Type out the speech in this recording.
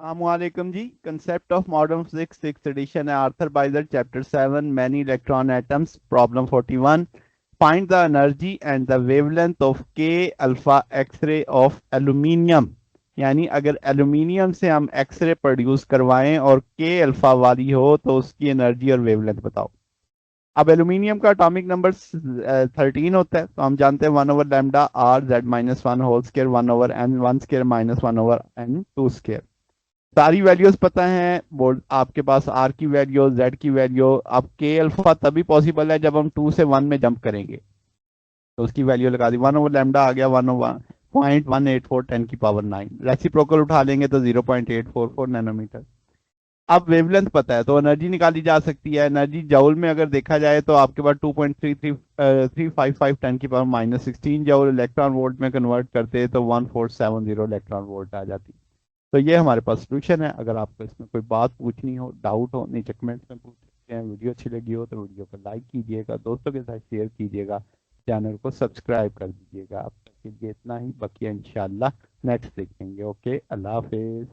Assalamualaikum जी। Concept of modern physics six edition है, Arthur Beiser, chapter 7, many electron atoms, problem 41। Find the energy and the wavelength of K alpha X ray of aluminium. यानी अगर aluminium से हम x ray produce करवाएं और के alpha वाली हो तो उसकी एनर्जी और वेवलेंथ बताओ। अब एल्यूमिनियम का एटॉमिक नंबर 13 होता है, तो हम जानते हैं 1/λ R Z minus one whole square 1/n one square minus 1/n two square. सारी वैल्यूज पता है, बोर्ड आपके पास आर की वैल्यू, जेड की वैल्यू। अब के अल्फा तभी पॉसिबल है जब हम 2 से 1 में जंप करेंगे, तो उसकी वैल्यू लगा दी। 1/λ आ गया 1/0.184 10⁻9। रेसिप्रोकल उठा लेंगे तो 0.844 नैनोमीटर। अब वेवलेंथ पता है तो एनर्जी निकाली जा सकती है। एनर्जी जूल में अगर देखा जाए तो आपके पास 2.33355 10⁻16 जूल। इलेक्ट्रॉन वोल्ट में कन्वर्ट करते तो 1470 इलेक्ट्रॉन वोल्ट आ जाती। तो ये हमारे पास सोल्यूशन है। अगर आपको इसमें कोई बात पूछनी हो, डाउट हो, नीचे कमेंट्स में पूछ सकते हैं। वीडियो अच्छी लगी हो तो वीडियो को लाइक कीजिएगा, दोस्तों के साथ शेयर कीजिएगा, चैनल को सब्सक्राइब कर दीजिएगा। अब तक के लिए इतना ही, बाकी इंशाल्लाह नेक्स्ट देखेंगे। ओके, अल्लाह हाफिज।